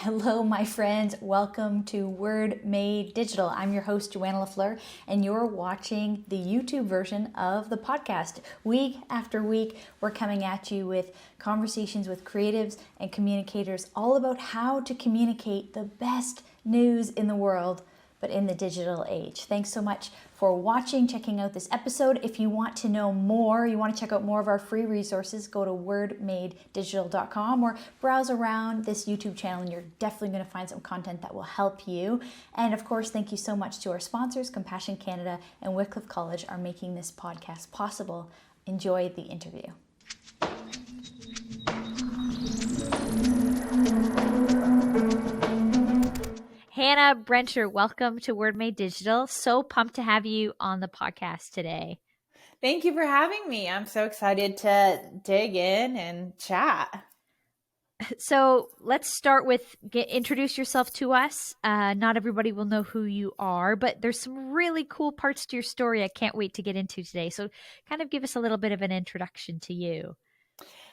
Hello, my friends. Welcome to Word Made Digital. I'm your host, Joanna LaFleur, and you're watching the YouTube version of the podcast. Week after week, we're coming at you with conversations with creatives and communicators all about how to communicate the best news in the world, but in the digital age. Thanks so much for watching, checking out this episode. If you want to know more, you want to check out more of our free resources, go to wordmadedigital.com or browse around this YouTube channel and you're definitely going to find some content that will help you. And of course, thank you so much to our sponsors, Compassion Canada and Wycliffe College are making this podcast possible. Enjoy the interview. Hannah Brencher, welcome to Word Made Digital. So pumped to have you on the podcast today. Thank you for having me. I'm so excited to dig in and chat. So let's start with introduce yourself to us. Not everybody will know who you are, but there's some really cool parts to your story I can't wait to get into today. So kind of give us a little bit of an introduction to you.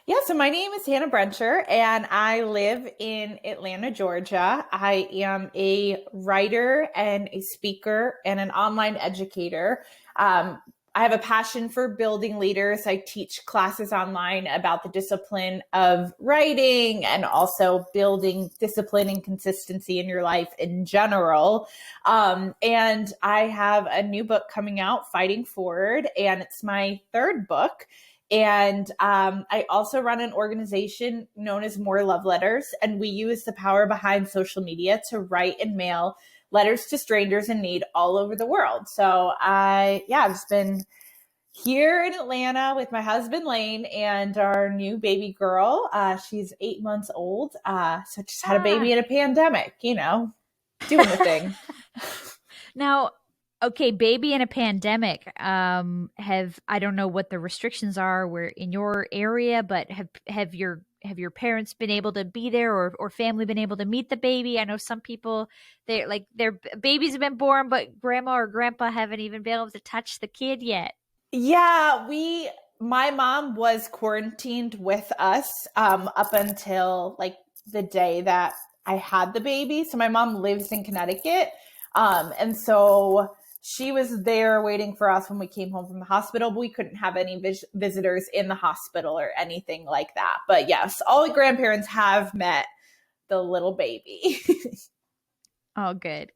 Yeah, so my name is Hannah Brencher, and I live in Atlanta, Georgia. I am a writer and a speaker and an online educator. I have a passion for building leaders. I teach classes online about the discipline of writing and also building discipline and consistency in your life in general. And I have a new book coming out, Fighting Forward, and it's my third book. And I also run an organization known as More Love Letters, and we use the power behind social media to write and mail letters to strangers in need all over the world. So I've just been here in Atlanta with my husband, Lane, and our new baby girl. She's 8 months old. So just had a baby in a pandemic, doing the thing. Now, okay, baby in a pandemic. I don't know what the restrictions are where in your area, but have your parents been able to be there or family been able to meet the baby? I know some people their babies have been born, but grandma or grandpa haven't even been able to touch the kid yet. Yeah, my mom was quarantined with us up until like the day that I had the baby. So my mom lives in Connecticut. And so she was there waiting for us when we came home from the hospital, but we couldn't have any visitors in the hospital or anything like that. But yes, all the grandparents have met the little baby. Oh, good.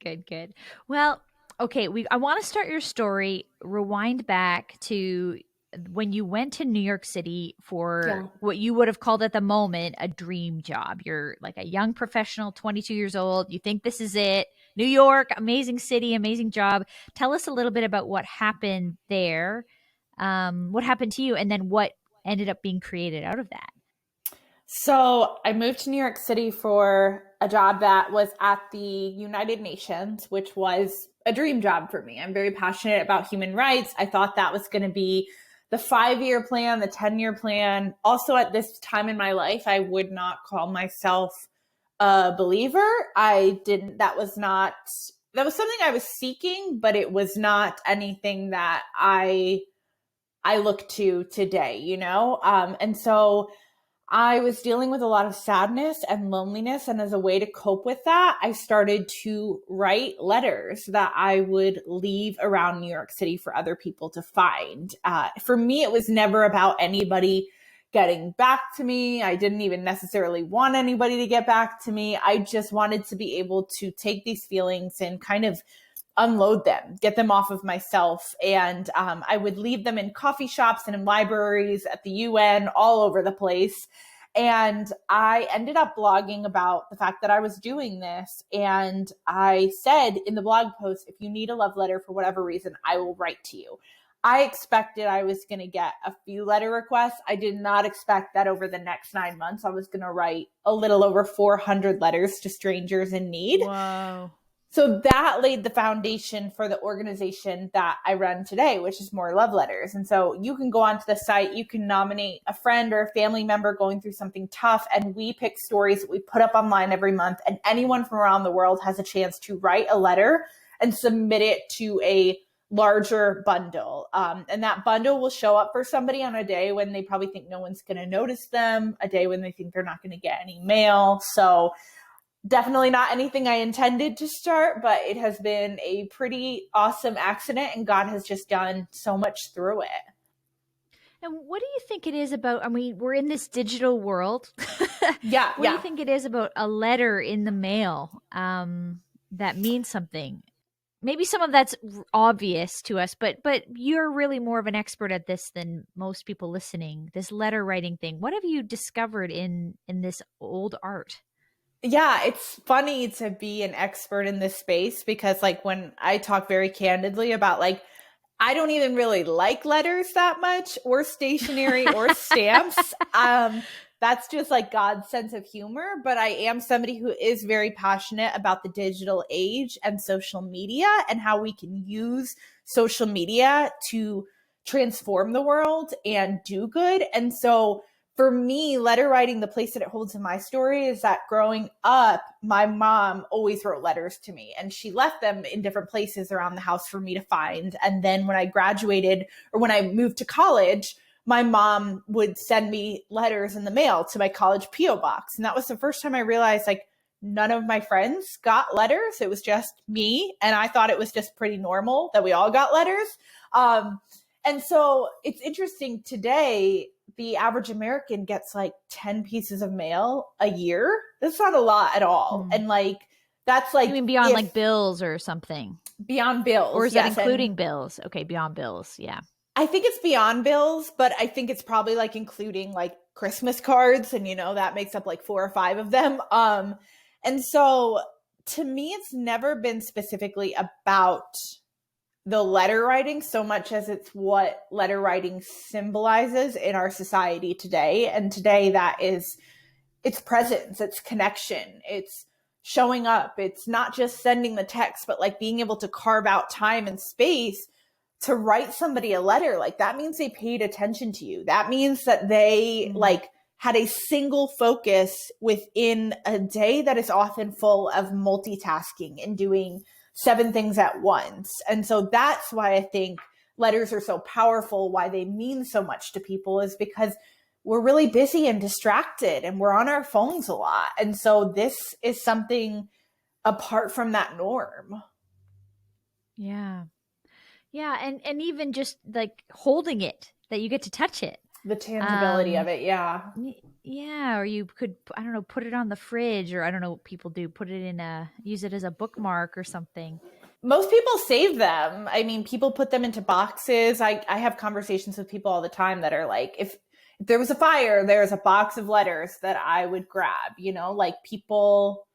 Well, okay, I want to start your story, rewind back to when you went to New York City for what you would have called at the moment a dream job. You're like a young professional, 22 years old. You think this is it. New York, amazing city, amazing job. Tell us a little bit about what happened there. What happened to you and then what ended up being created out of that? So I moved to New York City for a job that was at the United Nations, which was a dream job for me. I'm very passionate about human rights. I thought that was going to be the 5-year plan, the 10-year plan. Also at this time in my life, I would not call myself a believer. That was something I was seeking, but it was not anything that I look to today, And so I was dealing with a lot of sadness and loneliness. And as a way to cope with that, I started to write letters that I would leave around New York City for other people to find. For me, it was never about anybody getting back to me. I didn't even necessarily want anybody to get back to me. I just wanted to be able to take these feelings and kind of unload them, get them off of myself. And I would leave them in coffee shops and in libraries at the UN, all over the place. And I ended up blogging about the fact that I was doing this. And I said in the blog post, if you need a love letter for whatever reason, I will write to you. I expected I was going to get a few letter requests. I did not expect that over the next 9 months, I was going to write a little over 400 letters to strangers in need. Wow. So that laid the foundation for the organization that I run today, which is More Love Letters. And so you can go onto the site, you can nominate a friend or a family member going through something tough, and we pick stories that we put up online every month, and anyone from around the world has a chance to write a letter and submit it to a larger bundle. And that bundle will show up for somebody on a day when they probably think no one's going to notice them, a day when they think they're not going to get any mail. So Definitely not anything I intended to start, but it has been a pretty awesome accident, and God has just done so much through it. And what do you think it is about? I mean, we're in this digital world. Yeah, What do you yeah. think it is about a letter in the mail that means something? Maybe some of that's obvious to us, but you're really more of an expert at this than most people listening. This letter writing thing. What have you discovered in this old art? Yeah, it's funny to be an expert in this space because like when I talk very candidly about like I don't even really like letters that much or stationery or stamps. That's just like God's sense of humor, but I am somebody who is very passionate about the digital age and social media and how we can use social media to transform the world and do good. And so for me, letter writing, the place that it holds in my story is that growing up, my mom always wrote letters to me and she left them in different places around the house for me to find. And then when I graduated or when I moved to college, my mom would send me letters in the mail to my college P.O. box. And that was the first time I realized like none of my friends got letters. It was just me. And I thought it was just pretty normal that we all got letters. And so it's interesting today, the average American gets like 10 pieces of mail a year. That's not a lot at all. And like, that's like, you mean beyond like bills or something? Beyond bills. Or is that including bills? Okay, beyond bills. Yeah. I think it's beyond bills, but I think it's probably like including like Christmas cards. And, you know, that makes up like 4 or 5 of them. And so to me, it's never been specifically about the letter writing so much as it's what letter writing symbolizes in our society today. And today that is it's presence, it's connection, it's showing up. It's not just sending the text, but like being able to carve out time and space to write somebody a letter. Like that means they paid attention to you. That means that they like had a single focus within a day that is often full of multitasking and doing 7 things at once. And so that's why I think letters are so powerful, why they mean so much to people is because we're really busy and distracted and we're on our phones a lot. And so this is something apart from that norm. Yeah. Yeah, and even just like holding it, that you get to touch it. The tangibility of it, yeah. Yeah, or you could, I don't know, put it on the fridge, or I don't know what people do, put it in use it as a bookmark or something. Most people save them. I mean, people put them into boxes. I have conversations with people all the time that are like, if there was a fire, there's a box of letters that I would grab, you know, like people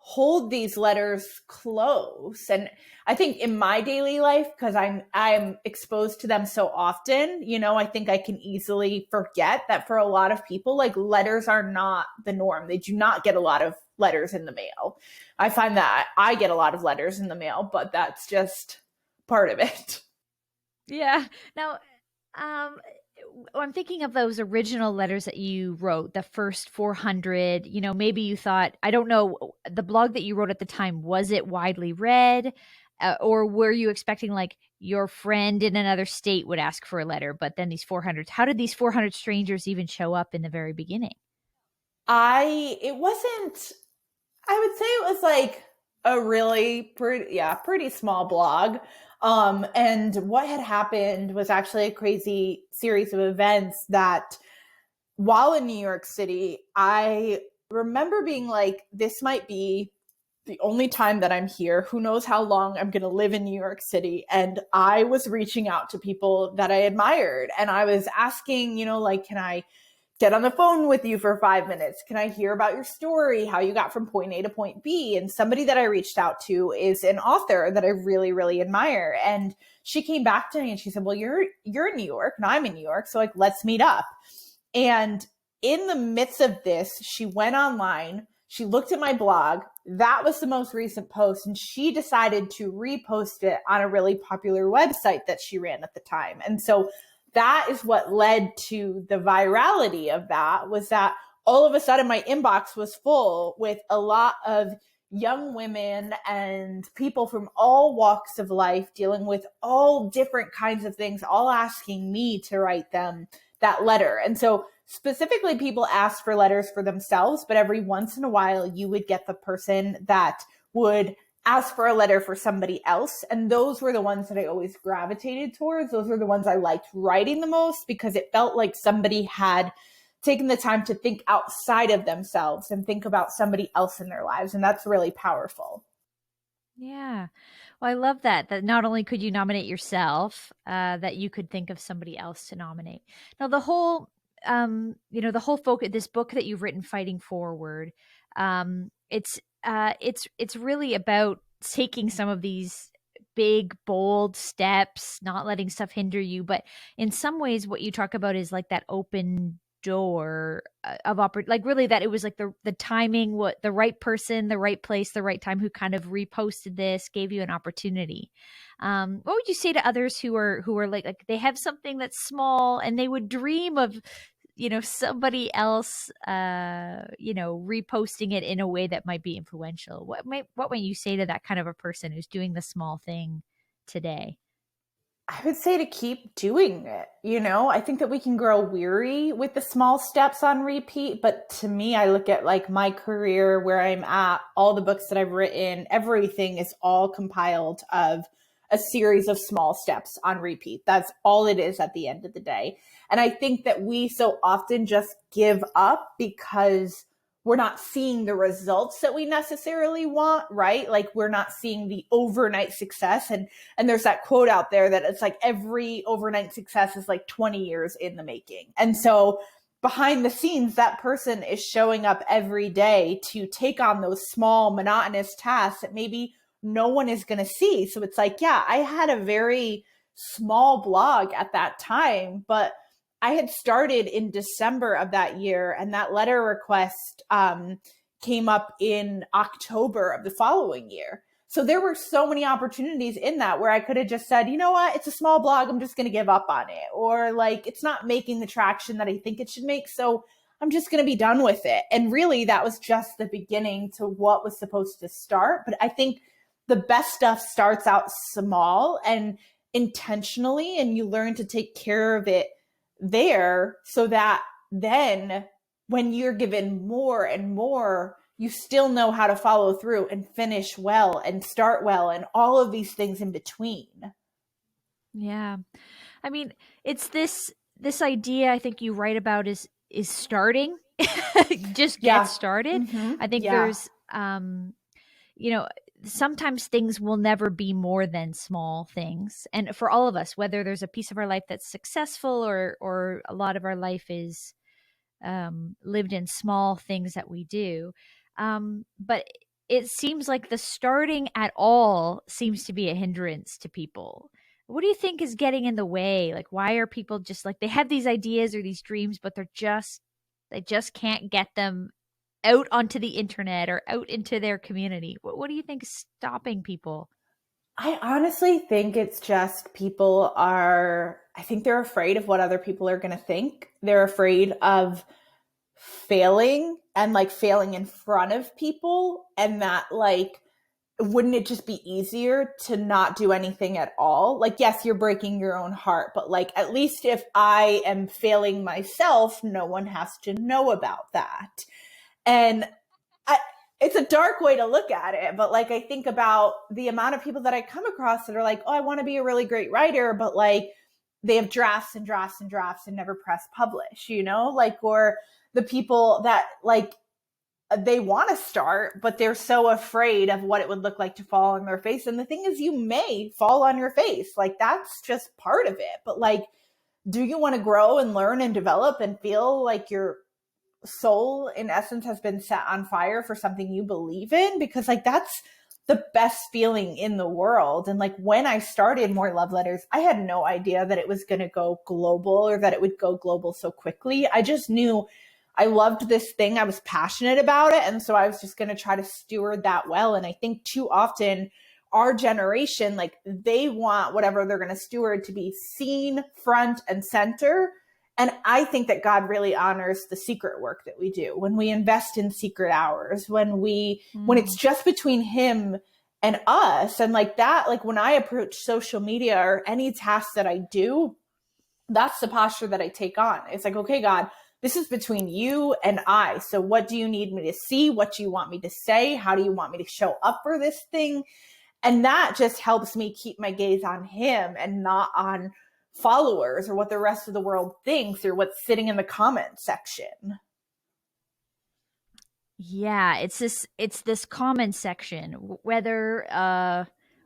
hold these letters close. And I think in my daily life, because I'm exposed to them so often, you know, I think I can easily forget that for a lot of people, like letters are not the norm. They do not get a lot of letters in the mail. I find that I get a lot of letters in the mail, but that's just part of it. Yeah. Now, I'm thinking of those original letters that you wrote, the first 400. You know, maybe you thought, I don't know, the blog that you wrote at the time, was it widely read? Or were you expecting like your friend in another state would ask for a letter, but then these 400, how did these 400 strangers even show up in the very beginning? It wasn't, I would say it was like a really pretty small blog. And what had happened was actually a crazy series of events that while in New York City, I remember being like, this might be the only time that I'm here. Who knows how long I'm going to live in New York City. And I was reaching out to people that I admired. And I was asking, you know, like, can I get on the phone with you for 5 minutes? Can I hear about your story, how you got from point A to point B? And somebody that I reached out to is an author that I really, really admire. And she came back to me and she said, well, you're in New York and I'm in New York. So like, let's meet up. And in the midst of this, she went online, she looked at my blog. That was the most recent post. And she decided to repost it on a really popular website that she ran at the time. And so that is what led to the virality of that, was that all of a sudden my inbox was full with a lot of young women and people from all walks of life dealing with all different kinds of things, all asking me to write them that letter. And so specifically people ask for letters for themselves, but every once in a while you would get the person that would ask for a letter for somebody else. And those were the ones that I always gravitated towards. Those were the ones I liked writing the most because it felt like somebody had taken the time to think outside of themselves and think about somebody else in their lives. And that's really powerful. Yeah. Well, I love that. That not only could you nominate yourself, that you could think of somebody else to nominate. Now, the whole focus, this book that you've written, Fighting Forward, it's really about taking some of these big, bold steps, not letting stuff hinder you. But in some ways, what you talk about is like that open door like really that it was like the timing, what the right person, the right place, the right time, who kind of reposted this, gave you an opportunity. What would you say to others who are like they have something that's small and they would dream of somebody else reposting it in a way that might be influential? What might you say to that kind of a person who's doing the small thing today? I would say to keep doing it. I think that we can grow weary with the small steps on repeat. But to me, I look at like my career, where I'm at, all the books that I've written, everything is all compiled of a series of small steps on repeat. That's all it is at the end of the day. And I think that we so often just give up because we're not seeing the results that we necessarily want, right? Like we're not seeing the overnight success. And there's that quote out there that it's like every overnight success is like 20 years in the making. And so behind the scenes, that person is showing up every day to take on those small monotonous tasks that maybe no one is going to see. So it's like, yeah, I had a very small blog at that time, but I had started in December of that year, and that letter request came up in October of the following year. So there were so many opportunities in that where I could have just said, you know what, it's a small blog, I'm just going to give up on it. Or like, it's not making the traction that I think it should make, so I'm just going to be done with it. And really, that was just the beginning to what was supposed to start. But I think the best stuff starts out small and intentionally, and you learn to take care of it there, so that then when you're given more and more, you still know how to follow through and finish well and start well and all of these things in between. Yeah. I mean, it's this idea I think you write about is starting. Just get Yeah. started. Mm-hmm. I think Yeah. there's sometimes things will never be more than small things. And for all of us, whether there's a piece of our life that's successful or a lot of our life is lived in small things that we do. But it seems like the starting at all seems to be a hindrance to people. What do you think is getting in the way? Like, why are people just like, they have these ideas or these dreams, but they just can't get them out onto the internet or out into their community? What do you think is stopping people? I honestly think it's just I think they're afraid of what other people are going to think. They're afraid of failing and like failing in front of people, and that like, wouldn't it just be easier to not do anything at all? Like, yes, you're breaking your own heart, but like, at least if I am failing myself, no one has to know about that. And I, it's a dark way to look at it, but like, I think about the amount of people that I come across that are like, oh, I want to be a really great writer, but like, they have drafts and drafts and drafts and never press publish, like, or the people that like, they want to start, but they're so afraid of what it would look like to fall on their face. And the thing is, you may fall on your face. Like, that's just part of it. But like, do you want to grow and learn and develop and feel like your soul in essence has been set on fire for something you believe in? Because like, that's the best feeling in the world. And like, when I started More Love Letters, I had no idea that it was going to go global or that it would go global so quickly. I just knew I loved this thing. I was passionate about it. And so I was just going to try to steward that well. And I think too often our generation, like, they want whatever they're going to steward to be seen front and center. And I think that God really honors the secret work that we do when we invest in secret hours, when it's just between him and us. And like that, like when I approach social media or any task that I do, that's the posture that I take on. It's like, okay, God, this is between you and I. So what do you need me to see? What do you want me to say? How do you want me to show up for this thing? And that just helps me keep my gaze on him and not on followers or what the rest of the world thinks or what's sitting in the comment section. Yeah, it's this comment section, whether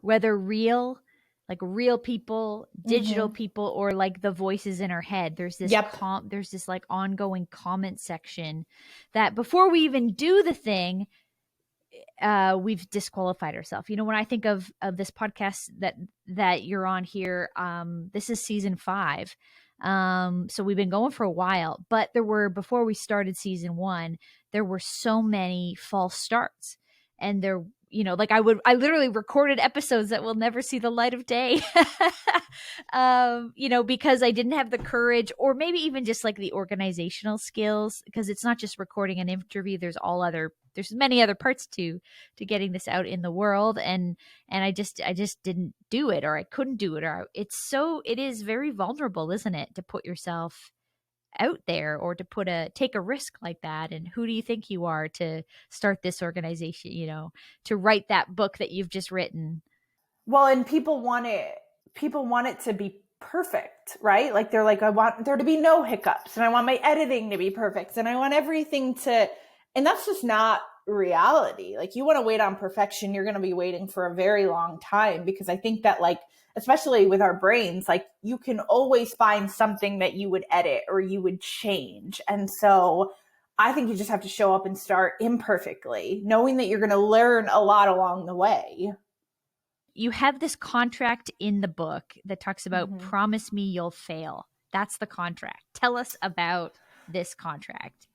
real, like real people, digital people, or like the voices in our head. There's this Yep. there's this like ongoing comment section that before we even do the thing, we've disqualified ourselves. When I think of this podcast that you're on here, this is season 5. So we've been going for a while, but before we started season 1, there were so many false starts, and I literally recorded episodes that will never see the light of day. Because I didn't have the courage, or maybe even just like the organizational skills, because it's not just recording an interview. There's many other parts to getting this out in the world. And I just didn't do it, or I couldn't do it, or it is very vulnerable, isn't it, to put yourself out there, or to take a risk like that. And who do you think you are to start this organization, to write that book that you've just written? Well, and people want it to be perfect, right? Like they're like, I want there to be no hiccups, and I want my editing to be perfect, and I want everything and that's just not reality. Like, you want to wait on perfection, you're going to be waiting for a very long time, because I think that, like, especially with our brains, like, you can always find something that you would edit or you would change. And so I think you just have to show up and start imperfectly, knowing that you're going to learn a lot along the way. You have this contract in the book that talks about promise me you'll fail. That's the contract. Tell us about this contract.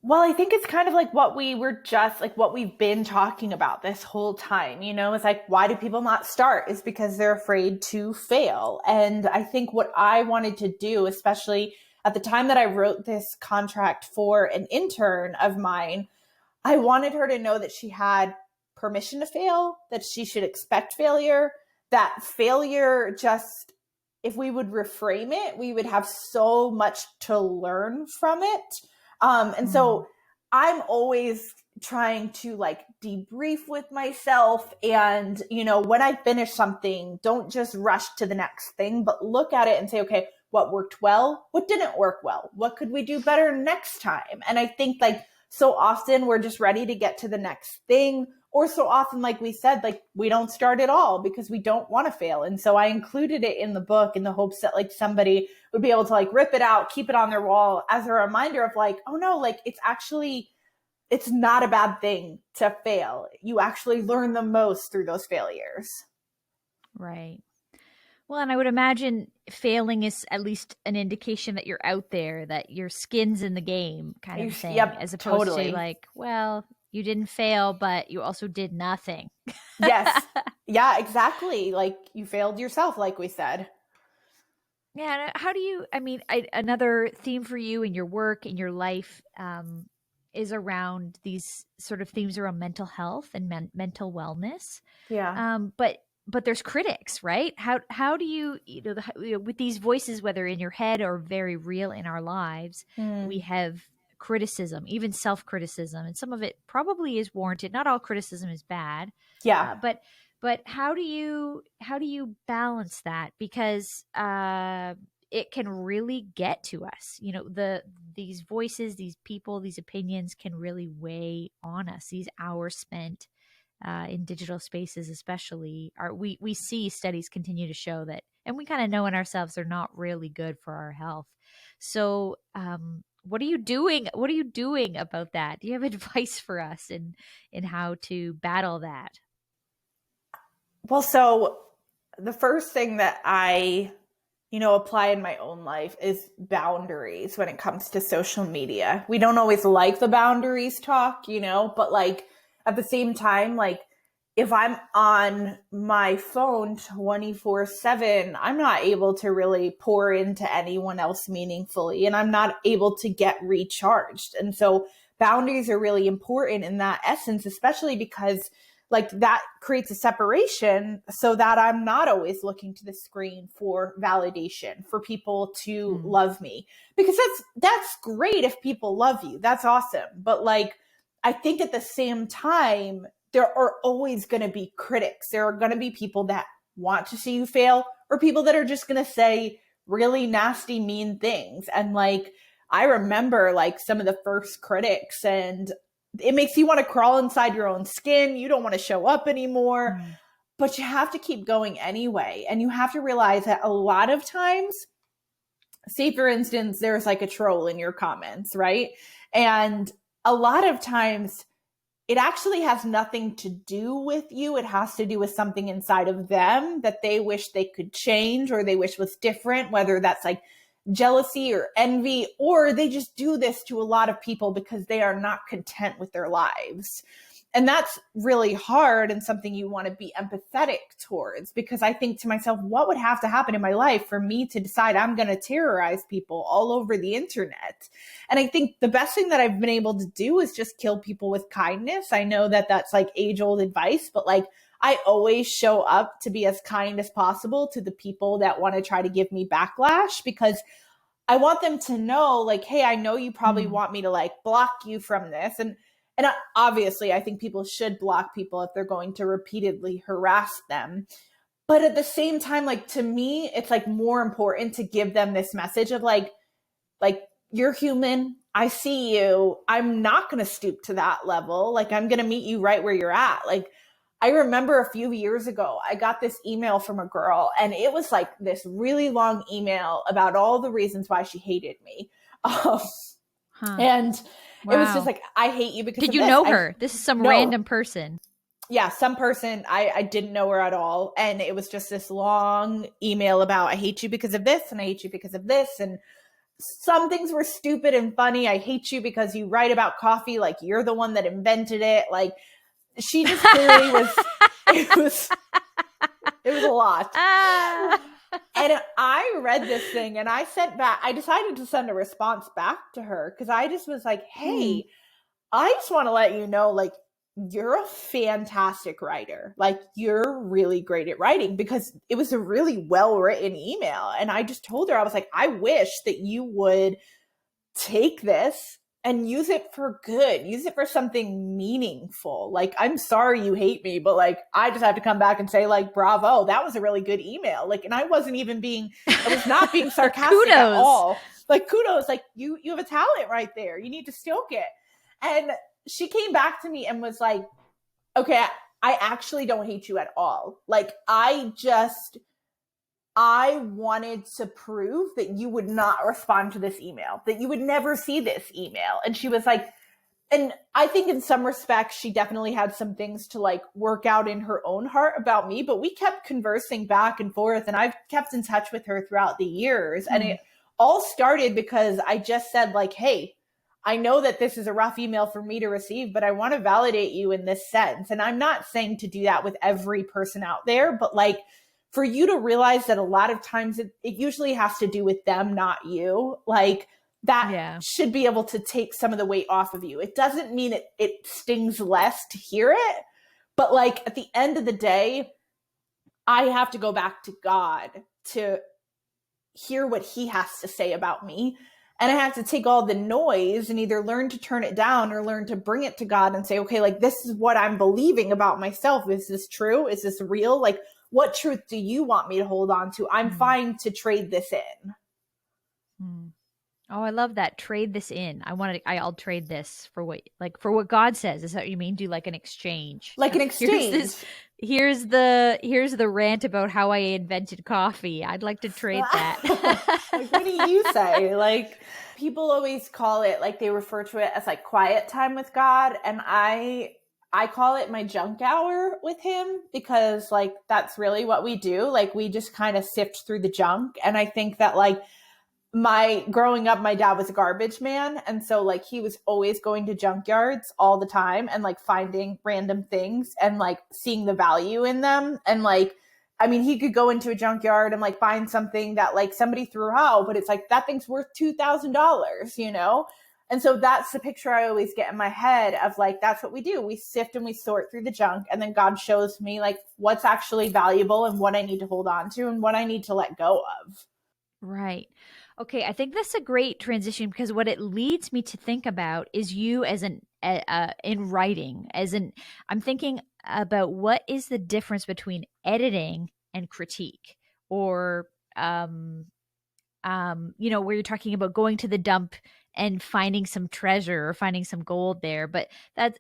Well, I think it's kind of like what we've been talking about this whole time, it's like, why do people not start? Is because they're afraid to fail. And I think what I wanted to do, especially at the time that I wrote this contract for an intern of mine, I wanted her to know that she had permission to fail, that she should expect failure, that failure just, if we would reframe it, we would have so much to learn from it. And so I'm always trying to like debrief with myself. And, when I finish something, don't just rush to the next thing, but look at it and say, okay, what worked well? What didn't work well? What could we do better next time? And I think, like, so often we're just ready to get to the next thing. Or so often, like we said, like, we don't start at all because we don't want to fail. And so I included it in the book in the hopes that, like, somebody would be able to, like, rip it out, keep it on their wall as a reminder of, like, oh no, like, it's not a bad thing to fail. You actually learn the most through those failures. Right. Well, and I would imagine failing is at least an indication that you're out there, that your skin's in the game, kind of thing, yep, as opposed totally. to like, well, you didn't fail, but you also did nothing. Yes. Yeah, exactly. Like, you failed yourself, like we said. Yeah. How do you, another theme for you in your work, in your life, is around these sort of themes around mental health and mental wellness. Yeah. But there's critics, right? How do you, with these voices, whether in your head or very real in our lives, we have criticism, even self-criticism, and some of it probably is warranted. Not all criticism is bad. Yeah. But how do you balance that? Because it can really get to us. These voices, these people, these opinions can really weigh on us. These hours spent in digital spaces, especially, we see studies continue to show that, and we kind of know in ourselves, they're not really good for our health. So, what are you doing? What are you doing about that? Do you have advice for us in how to battle that? Well, so the first thing that I, apply in my own life is boundaries when it comes to social media. We don't always like the boundaries talk, but, like, at the same time, like, if I'm on my phone 24/7, I'm not able to really pour into anyone else meaningfully, and I'm not able to get recharged. And so boundaries are really important in that essence, especially because like that creates a separation so that I'm not always looking to the screen for validation, for people to love me. Because that's great if people love you. That's awesome. But like, I think at the same time, there are always going to be critics. There are going to be people that want to see you fail, or people that are just going to say really nasty, mean things. And like, I remember like some of the first critics, and it makes you want to crawl inside your own skin. You don't want to show up anymore, but you have to keep going anyway. And you have to realize that a lot of times, say for instance, there's like a troll in your comments, right? And a lot of times it actually has nothing to do with you. It has to do with something inside of them that they wish they could change, or they wish was different, whether that's like jealousy or envy, or they just do this to a lot of people because they are not content with their lives. And that's really hard, and something you want to be empathetic towards, because I think to myself, what would have to happen in my life for me to decide I'm going to terrorize people all over the internet? And I think the best thing that I've been able to do is just kill people with kindness. I know that that's like age old advice, but like, I always show up to be as kind as possible to the people that want to try to give me backlash, because I want them to know like, hey, I know you probably want me to like block you from this. And obviously I think people should block people if they're going to repeatedly harass them. But at the same time, like, to me, it's like more important to give them this message of like, you're human. I see you. I'm not going to stoop to that level. Like, I'm going to meet you right where you're at. Like, I remember a few years ago, I got this email from a girl, and it was like this really long email about all the reasons why she hated me. And it was just like, I hate you because Did of you this. know her? This is some random person. Yeah, some person. I didn't know her at all. And it was just this long email about, I hate you because of this, and I hate you because of this. And some things were stupid and funny. I hate you because you write about coffee like you're the one that invented it. Like, she just clearly was, it was a lot. And I read this thing, and I decided to send a response back to her, because I just was like, hey, I just want to let you know, like, you're a fantastic writer. Like, you're really great at writing, because it was a really well-written email. And I just told her, I was like, I wish that you would take this and use it for good. Use it for something meaningful. Like, I'm sorry you hate me, but like, I just have to come back and say like, bravo, that was a really good email. Like, and I was not being sarcastic at all. Like, kudos, like you have a talent right there. You need to stoke it. And she came back to me and was like, okay, I actually don't hate you at all. Like, I wanted to prove that you would not respond to this email, that you would never see this email. And she was like, and I think in some respects, she definitely had some things to like work out in her own heart about me, but we kept conversing back and forth, and I've kept in touch with her throughout the years. And it all started because I just said like, hey, I know that this is a rough email for me to receive, but I want to validate you in this sense. And I'm not saying to do that with every person out there, but like, for you to realize that a lot of times it usually has to do with them, not you. Like, that should be able to take some of the weight off of you. It doesn't mean it stings less to hear it, but like, at the end of the day, I have to go back to God to hear what he has to say about me. And I have to take all the noise and either learn to turn it down or learn to bring it to God and say, okay, like, this is what I'm believing about myself. Is this true? Is this real? Like, what truth do you want me to hold on to? I'm fine to trade this in. Oh, I love that. Trade this in. I'll trade this for what God says. Is that what you mean? Do like an exchange. Like an exchange. Here's the rant about how I invented coffee. I'd like to trade that. Like, what do you say? Like, people always call it, like, they refer to it as like quiet time with God. And I call it my junk hour with him, because like, that's really what we do. Like, we just kind of sift through the junk. And I think that like, growing up, my dad was a garbage man. And so like, he was always going to junkyards all the time and like finding random things and like seeing the value in them. And like, I mean, he could go into a junkyard and like find something that like somebody threw out, but it's like, that thing's worth $2,000, you know? And so that's the picture I always get in my head of like, that's what we do. We sift and we sort through the junk. And then God shows me like what's actually valuable and what I need to hold on to and what I need to let go of. Right. Okay, I think that's a great transition because what it leads me to think about is you as an in writing as an I'm thinking about what is the difference between editing and critique or where you're talking about going to the dump and finding some treasure or finding some gold there, but that's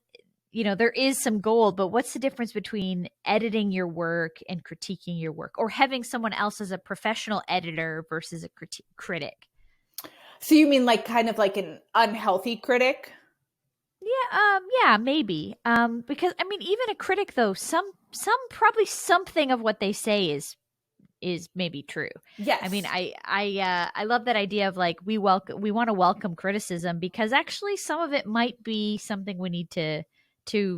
there is some gold, but what's the difference between editing your work and critiquing your work or having someone else as a professional editor versus a critic? So you mean like kind of like an unhealthy critic? Yeah, maybe. Because I mean, even a critic though, some probably something of what they say is maybe true. Yes. I mean, I love that idea of like we want to welcome criticism because actually some of it might be something we need to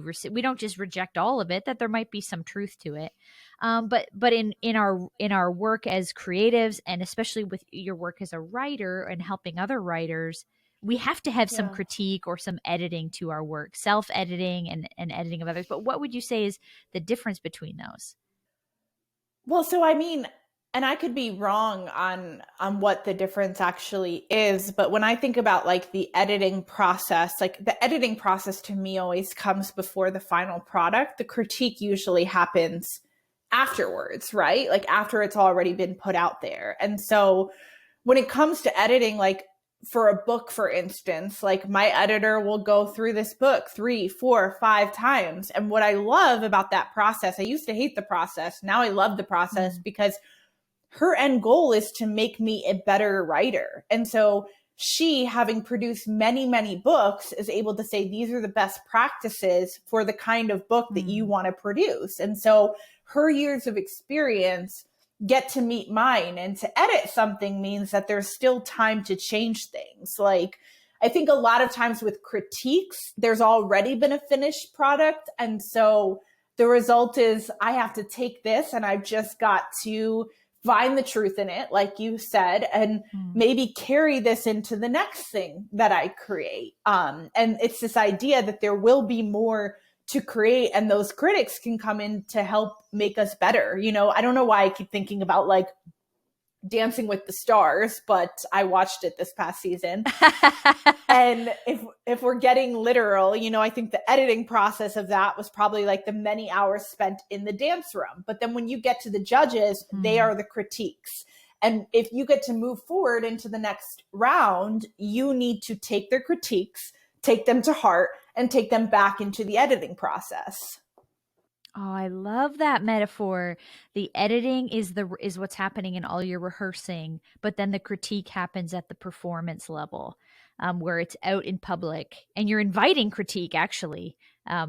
receive. We don't just reject all of it. That there might be some truth to it. But in our work as creatives and especially with your work as a writer and helping other writers, we have to have some critique or some editing to our work, self editing and editing of others. But what would you say is the difference between those? Well, so I mean, and I could be wrong on what the difference actually is, but when I think about like the editing process, like the editing process to me always comes before the final product. The critique usually happens afterwards, right? Like after it's already been put out there. And so when it comes to editing, like for a book, for instance, like my editor will go through this book 3, 4, 5 times. And what I love about that process, I used to hate the process. Now I love the process because her end goal is to make me a better writer. And so she, having produced many, many books, is able to say, these are the best practices for the kind of book that you want to produce. And so her years of experience get to meet mine, and to edit something means that there's still time to change things. Like I think a lot of times with critiques, there's already been a finished product. And so the result is I have to take this and I've just got to find the truth in it, like you said, and maybe carry this into the next thing that I create. And it's this idea that there will be more to create, and those critics can come in to help make us better. You know, I don't know why I keep thinking about like Dancing with the Stars, but I watched it this past season. And if we're getting literal, you know, I think the editing process of that was probably like the many hours spent in the dance room. But then when you get to the judges, they are the critiques. And if you get to move forward into the next round, you need to take their critiques, take them to heart, and take them back into the editing process. Oh, I love that metaphor. The editing is what's happening in all your rehearsing, but then the critique happens at the performance level, where it's out in public, and you're inviting critique actually,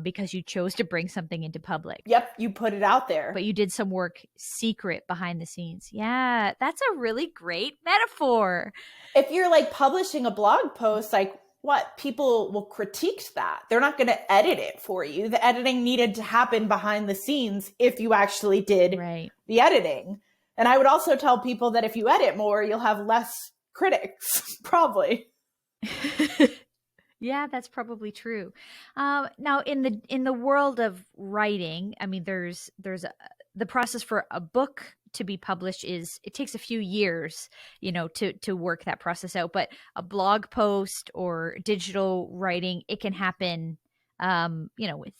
because you chose to bring something into public. Yep, you put it out there, but you did some work secret behind the scenes. Yeah, that's a really great metaphor. If you're like publishing a blog post, like what people will critique that. They're not going to edit it for you. The editing needed to happen behind the scenes if you actually did the editing. And I would also tell people that if you edit more, you'll have less critics, probably. Yeah, that's probably true. Now, in the world of writing, I mean, the process for a book to be published it takes a few years, to work that process out. But a blog post or digital writing, it can happen, in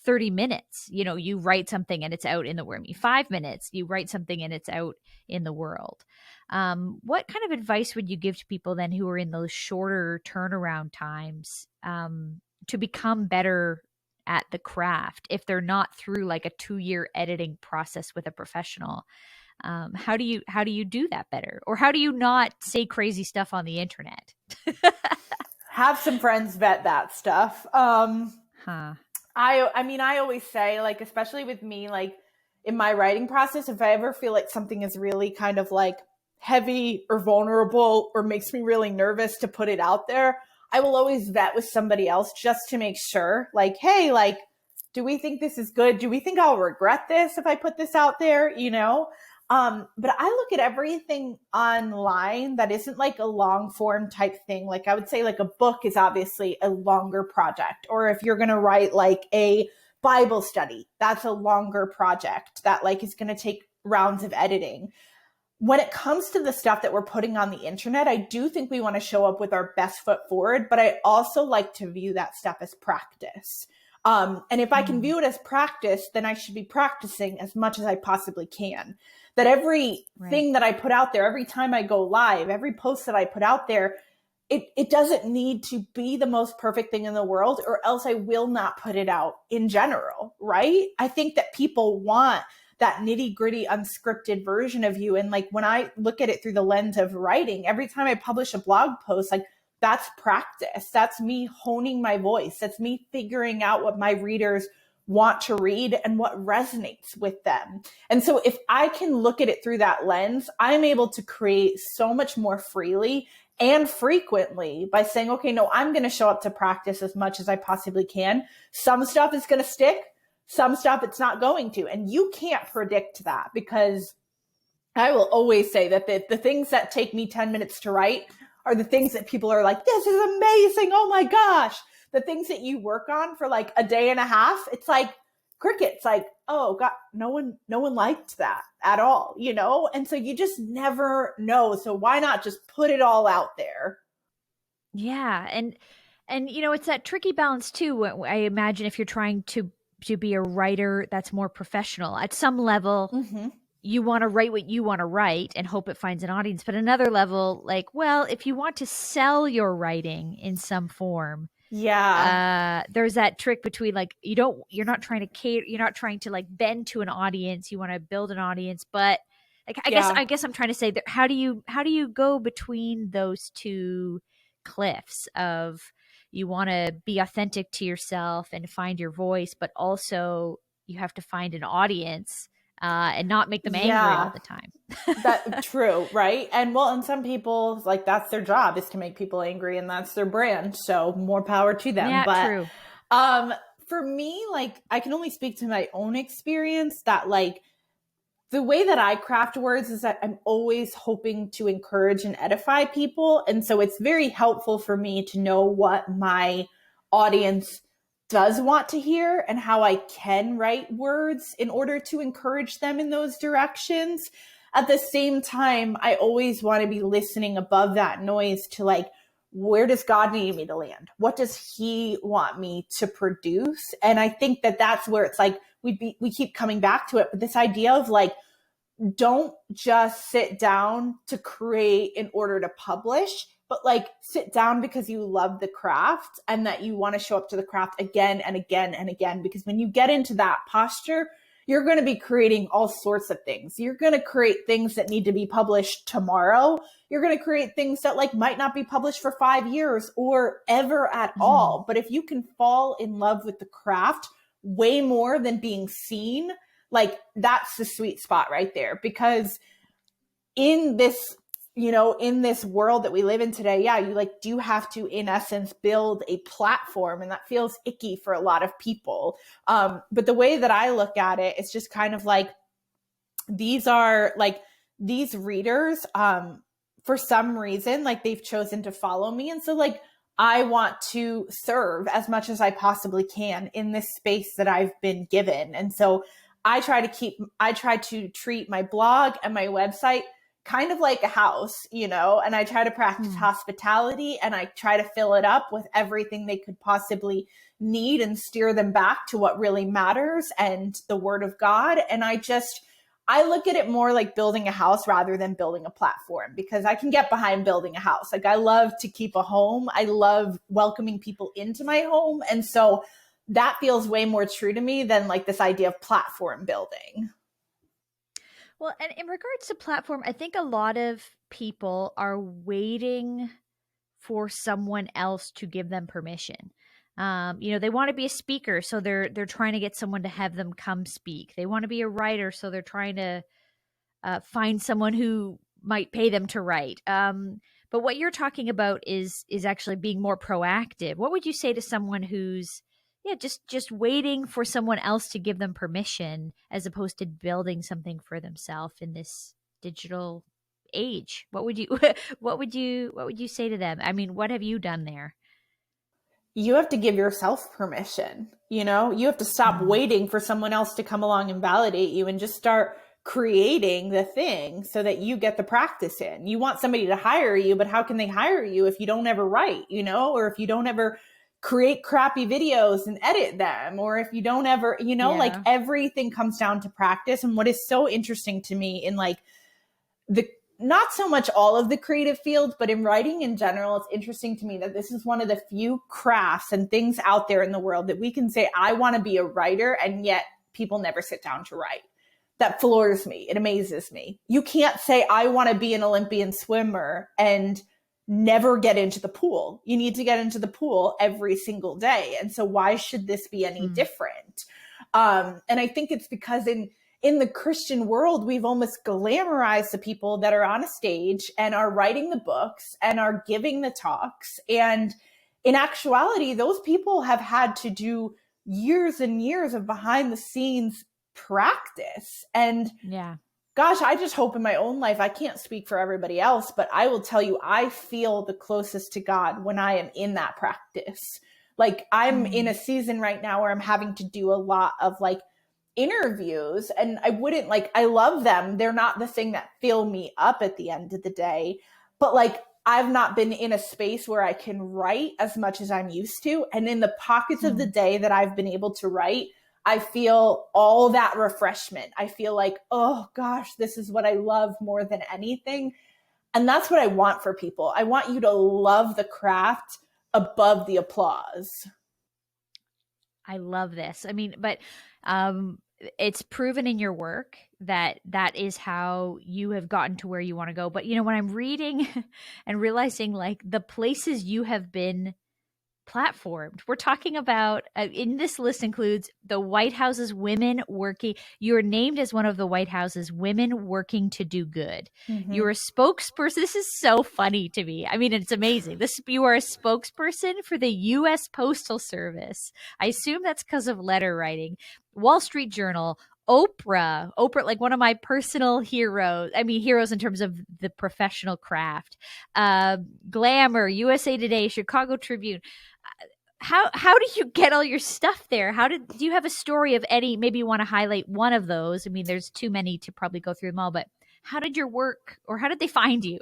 30 minutes. You write something and it's out in the world. 5 minutes, you write something and it's out in the world. What kind of advice would you give to people then who are in those shorter turnaround times, to become better at the craft if they're not through like a 2-year editing process with a professional? How do you do that better? Or how do you not say crazy stuff on the internet? Have some friends vet that stuff. I mean, I always say, like, especially with me, like in my writing process, if I ever feel like something is really kind of like heavy or vulnerable or makes me really nervous to put it out there, I will always vet with somebody else just to make sure, like, hey, like, do we think this is good? Do we think I'll regret this if I put this out there? But I look at everything online that isn't like a long form type thing. Like I would say like a book is obviously a longer project. Or if you're going to write like a Bible study, that's a longer project that like is going to take rounds of editing. When it comes to the stuff that we're putting on the internet, I do think we want to show up with our best foot forward, but I also like to view that stuff as practice. And if I can view it as practice, then I should be practicing as much as I possibly can. That every thing that I put out there, every time I go live, every post that I put out there, it doesn't need to be the most perfect thing in the world, or else I will not put it out in general, right? I think that people want that nitty gritty unscripted version of you. And like when I look at it through the lens of writing, every time I publish a blog post, like that's practice. That's me honing my voice. That's me figuring out what my readers want to read and what resonates with them. And so if I can look at it through that lens, I'm able to create so much more freely and frequently by saying, okay, no, I'm going to show up to practice as much as I possibly can. Some stuff is going to stick. Some stuff it's not going to. And you can't predict that, because I will always say that the things that take me 10 minutes to write are the things that people are like, this is amazing. Oh my gosh. The things that you work on for like a day and a half, it's like crickets. Like, oh God, no one liked that at all, you know? And so you just never know. So why not just put it all out there? Yeah, and you know, it's that tricky balance too. I imagine if you're trying to be a writer that's more professional at some level, Mm-hmm. you want to write what you want to write and hope it finds an audience. But another level, like, well, if you want to sell your writing in some form, Yeah. there's that trick between like you're not trying to cater, you're not trying to like bend to an audience. You want to build an audience, but like Yeah. I guess I'm trying to say that how do you go between those two cliffs of you want to be authentic to yourself and find your voice, but also you have to find an audience and not make them angry all Yeah. the time. That true, right? And well, and some people like that's their job is to make people angry, and that's their brand. So more power to them. Yeah, But true. um for me, like I can only speak to my own experience that like the way that I craft words is that I'm always hoping to encourage and edify people. And so it's very helpful for me to know what my audience does want to hear and how I can write words in order to encourage them in those directions. At the same time, I always want to be listening above that noise to like, where does God need me to land? What does he want me to produce? And I think that that's where it's like, we keep coming back to it, but this idea of like, don't just sit down to create in order to publish, but like sit down because you love the craft and that you want to show up to the craft again and again and again. Because when you get into that posture, you're going to be creating all sorts of things. You're going to create things that need to be published tomorrow. You're going to create things that like might not be published for 5 years or ever at Mhm. all. But if you can fall in love with the craft way more than being seen, like that's the sweet spot right there. Because in this, in this world that we live in today, yeah, you like do have to in essence build a platform, and that feels icky for a lot of people. But the way that I look at it, it's just kind of like these are like these readers, for some reason, like they've chosen to follow me. And so like I want to serve as much as I possibly can in this space that I've been given. And so I try to treat my blog and my website kind of like a house, and I try to practice Hmm. hospitality, and I try to fill it up with everything they could possibly need and steer them back to what really matters and the word of God. And I look at it more like building a house rather than building a platform, because I can get behind building a house. Like I love to keep a home. I love welcoming people into my home. And so that feels way more true to me than like this idea of platform building. Well, and in regards to platform, I think a lot of people are waiting for someone else to give them permission. They want to be a speaker, so they're trying to get someone to have them come speak. They want to be a writer, so they're trying to find someone who might pay them to write. But what you're talking about is actually being more proactive. What would you say to someone who's Yeah, just waiting for someone else to give them permission as opposed to building something for themselves in this digital age. What would you what would you say to them? I mean, what have you done there? You have to give yourself permission. You have to stop Mm, waiting for someone else to come along and validate you and just start creating the thing so that you get the practice in. You want somebody to hire you, but how can they hire you if you don't ever write, or if you don't ever create crappy videos and edit them, or if you don't ever, like yeah. everything comes down to practice. And what is so interesting to me in like the not so much all of the creative fields, but in writing in general, it's interesting to me that this is one of the few crafts and things out there in the world that we can say, I want to be a writer, and yet people never sit down to write. That floors me. It amazes me. You can't say, I want to be an Olympian swimmer and never get into the pool. You need to get into the pool every single day. And so why should this be any Mm, different? And I think it's because in the Christian world, we've almost glamorized the people that are on a stage and are writing the books and are giving the talks. And in actuality, those people have had to do years and years of behind the scenes practice. And yeah. gosh, I just hope in my own life, I can't speak for everybody else, but I will tell you, I feel the closest to God when I am in that practice. Like I'm in Mm, a season right now where I'm having to do a lot of like interviews, and I love them. They're not the thing that fill me up at the end of the day, but like I've not been in a space where I can write as much as I'm used to. And in the pockets of the mm. day that I've been able to write, I feel all that refreshment. I feel like, oh gosh, this is what I love more than anything. And that's what I want for people. I want you to love the craft above the applause. I love this. I mean, but um it's proven in your work that that is how you have gotten to where you want to go. But when I'm reading and realizing like the places you have been platformed. We're talking about, in this list includes the White House's women working. You're named as one of the White House's women working to do good. You're Mm-hmm. a spokesperson. This is so funny to me. I mean, it's amazing. You are a spokesperson for the U.S. Postal Service. I assume that's because of letter writing. Wall Street Journal, Oprah, like one of my personal heroes. I mean, heroes in terms of the professional craft. Glamour, USA Today, Chicago Tribune. How do you get all your stuff there? Do you have a story of any? Maybe you want to highlight one of those. I mean, there's too many to probably go through them all, but how did your work, or how did they find you?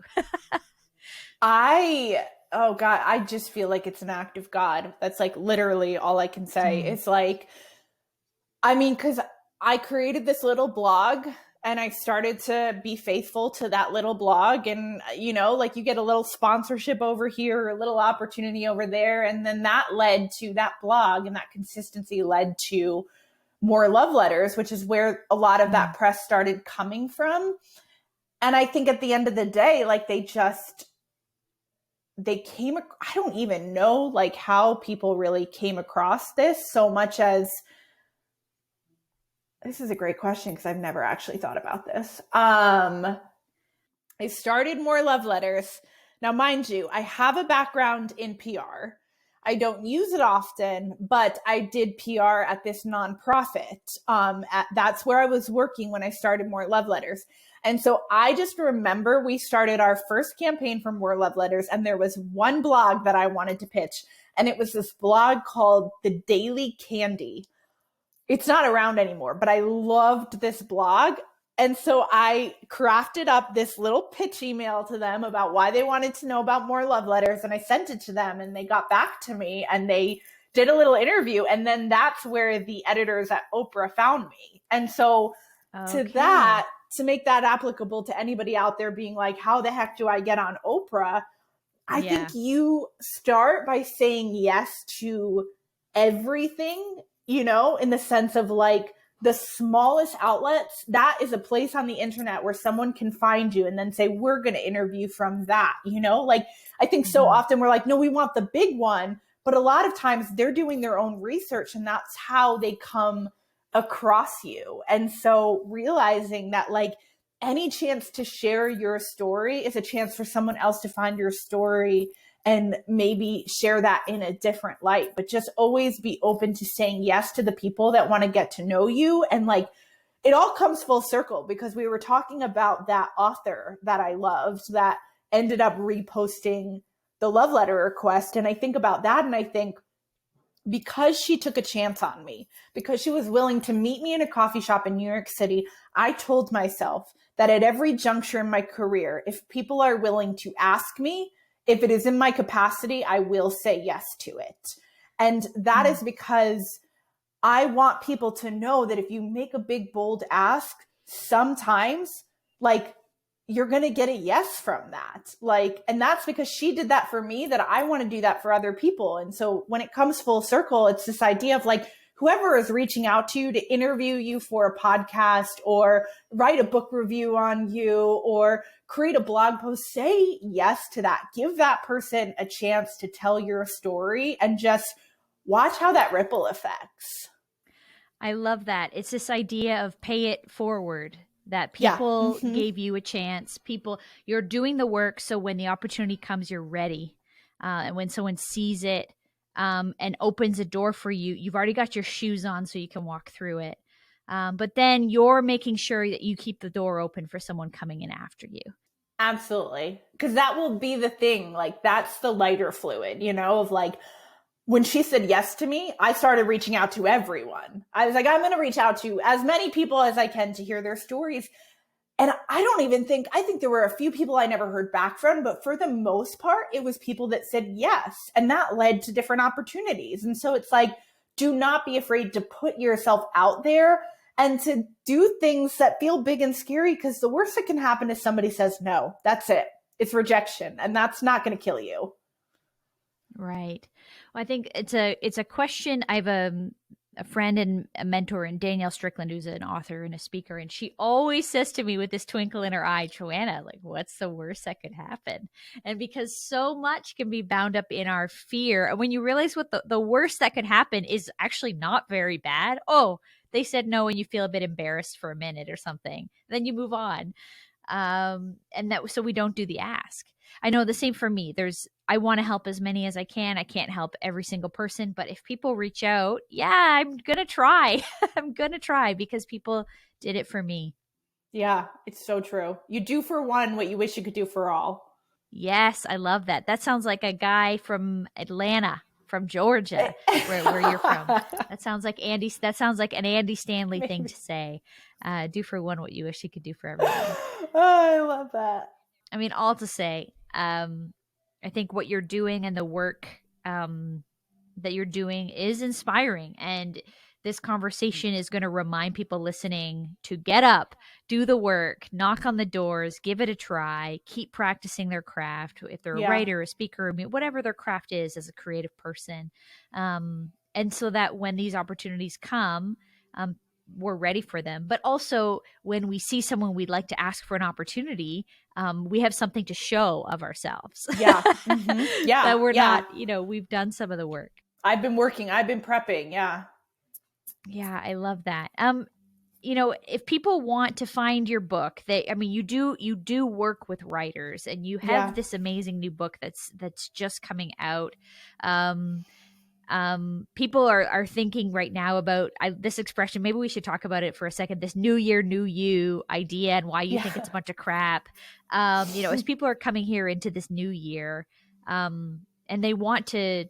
Oh God, I just feel like it's an act of God. That's like literally all I can say. Hmm. It's like, I mean, because I created this little blog and I started to be faithful to that little blog. And, like you get a little sponsorship over here, or a little opportunity over there. And then that led to that blog, and that consistency led to more love letters, which is where a lot of that Mm. press started coming from. And I think at the end of the day, like they came, I don't even know like how people really came across this so much as, this is a great question because I've never actually thought about this. I started more love letters. Now, mind you, I have a background in PR. I don't use it often, but I did PR at this nonprofit. That's where I was working when I started More Love Letters. And so I just remember we started our first campaign for More Love Letters, and there was one blog that I wanted to pitch. And it was this blog called The Daily Candy. It's not around anymore, but I loved this blog. And so I crafted up this little pitch email to them about why they wanted to know about more love letters. And I sent it to them, and they got back to me and they did a little interview. And then that's where the editors at Oprah found me. And so Okay. to make that applicable to anybody out there being like, how the heck do I get on Oprah? I think Yeah. you start by saying yes to everything, in the sense of like the smallest outlets. That is a place on the internet where someone can find you and then say, we're going to interview from that, like I think so Hmm. often we're like, no, we want the big one. But a lot of times they're doing their own research, and that's how they come across you. And so realizing that like any chance to share your story is a chance for someone else to find your story and maybe share that in a different light, but just always be open to saying yes to the people that want to get to know you. And like, it all comes full circle because we were talking about that author that I loved that ended up reposting the love letter request. And I think about that and I think, because she took a chance on me, because she was willing to meet me in a coffee shop in New York City, I told myself that at every juncture in my career, if people are willing to ask me, if it is in my capacity, I will say yes to it. And that is because I want people to know that if you make a big, bold ask, sometimes like you're going to get a yes from that. Like, and that's because she did that for me, that I want to do that for other people. And so when it comes full circle, it's this idea of like, whoever is reaching out to you to interview you for a podcast or write a book review on you or create a blog post, say yes to that. Give that person a chance to tell your story and just watch how that ripple affects. I love that. It's this idea of pay it forward, that people gave you a chance. People, you're doing the work. So when the opportunity comes, you're ready. And when someone sees it and opens a door for you, you've already got your shoes on so you can walk through it. But then you're making sure that you keep the door open for someone coming in after you. Absolutely. Because that will be the thing. Like, that's the lighter fluid, you know, of like, when she said yes to me, I started reaching out to everyone. I was like, I'm going to reach out to as many people as I can to hear their stories. And I think there were a few people I never heard back from, but for the most part, it was people that said yes. And that led to different opportunities. And so it's like, do not be afraid to put yourself out there and to do things that feel big and scary, because the worst that can happen is somebody says no. That's it. It's rejection. And that's not going to kill you. Right. Well, I think it's a question. I have a friend and a mentor in Danielle Strickland, who's an author and a speaker, and she always says to me with this twinkle in her eye, Joanna, like, what's the worst that could happen? And because so much can be bound up in our fear, and when you realize what the worst that could happen is actually not very bad. Oh, they said no, and you feel a bit embarrassed for a minute or something. Then you move on. And that, so we don't do the ask. I know the same for me. I want to help as many as I can. I can't help every single person, but if people reach out, yeah, I'm going to try. I'm going to try because people did it for me. Yeah, it's so true. You do for one what you wish you could do for all. Yes, I love that. That sounds like a guy from Atlanta, from Georgia, where you're from. That sounds like that sounds like an Andy Stanley thing to say. Do for one what you wish you could do for everyone. Oh, I love that. I mean, all to say, I think what you're doing and the work that you're doing is inspiring. And this conversation is going to remind people listening to get up, do the work, knock on the doors, give it a try, keep practicing their craft. If they're a writer, a speaker, whatever their craft is as a creative person. And so that when these opportunities come, we're ready for them. But also when we see someone we'd like to ask for an opportunity, we have something to show of ourselves. Yeah. Yeah. That we're not, we've done some of the work. I've been working. I've been prepping. Yeah. Yeah. I love that. If people want to find your book, you do work with writers, and you have this amazing new book that's just coming out. People are thinking right now about this expression. Maybe we should talk about it for a second. This new year, new you idea, and why you think it's a bunch of crap. As people are coming here into this new year, and they want to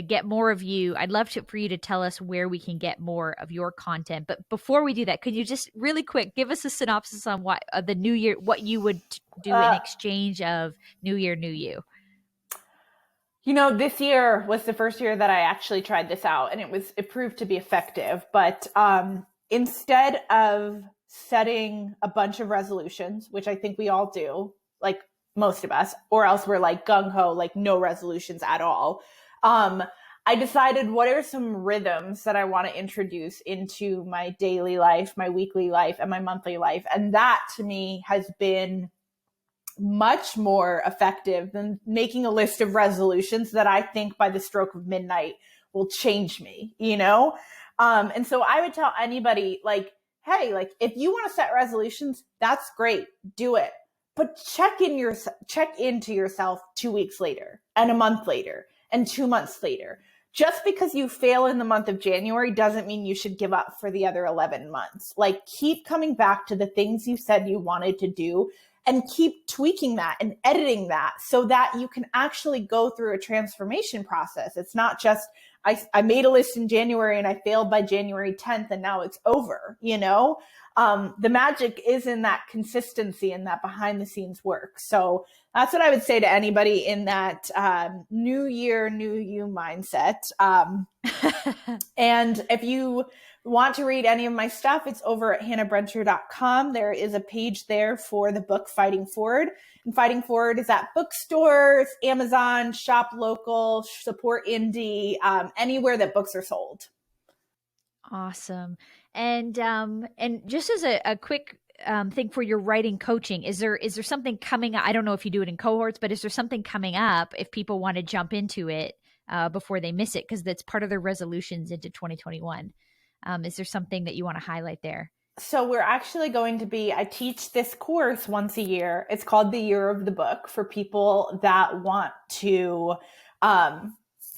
get more of you, I'd love for you to tell us where we can get more of your content. But before we do that, could you just really quick give us a synopsis on what the new year, what you would do in exchange of new year, new you? This year was the first year that I actually tried this out, and it proved to be effective. But instead of setting a bunch of resolutions, which I think we all do, like most of us, or else we're like gung-ho, like no resolutions at all. I decided what are some rhythms that I want to introduce into my daily life, my weekly life, and my monthly life. And that to me has been much more effective than making a list of resolutions that I think by the stroke of midnight will change me, And so I would tell anybody, like, hey, like, if you want to set resolutions, that's great. Do it. but check into yourself 2 weeks later and a month later and 2 months later. Just because you fail in the month of January doesn't mean you should give up for the other 11 months. Like, keep coming back to the things you said you wanted to do and keep tweaking that and editing that so that you can actually go through a transformation process. It's not just, I made a list in January and I failed by January 10th and now it's over, you know? The magic is in that consistency and that behind the scenes work. So that's what I would say to anybody in that new year, new you mindset. And if you want to read any of my stuff, it's over at hannahbrencher.com. There is a page there for the book Fighting Forward. And Fighting Forward is at bookstores, Amazon, shop local, support indie, anywhere that books are sold. Awesome. And just as a quick thing for your writing coaching, is there something coming up? I don't know if you do it in cohorts, but is there something coming up if people want to jump into it before they miss it? Because that's part of their resolutions into 2021. Is there something that you want to highlight there? So we're actually going to be, I teach this course once a year. It's called the Year of the Book for people that want to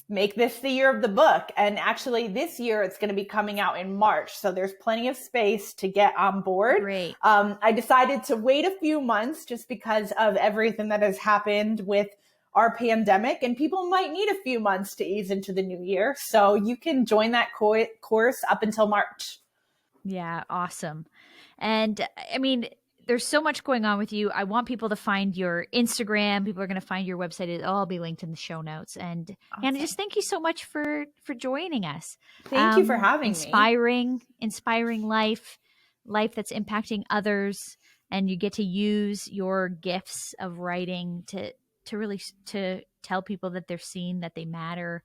make this the year of the book. And actually this year it's going to be coming out in March. So there's plenty of space to get on board. Great. I decided to wait a few months just because of everything that has happened with our pandemic, and people might need a few months to ease into the new year. So you can join that course up until March. Yeah, awesome. And I mean, there's so much going on with you. I want people to find your Instagram. People are going to find your website. It'll all be linked in the show notes. And Awesome. Hannah, just thank you so much for joining us. Thank you for having me. Inspiring life that's impacting others. And you get to use your gifts of writing to really to tell people that they're seen, that they matter,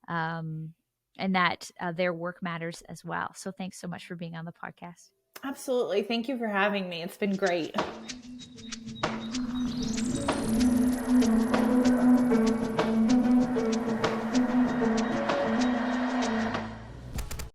and that their work matters as well. So thanks so much for being on the podcast. Absolutely. Thank you for having me. It's been great.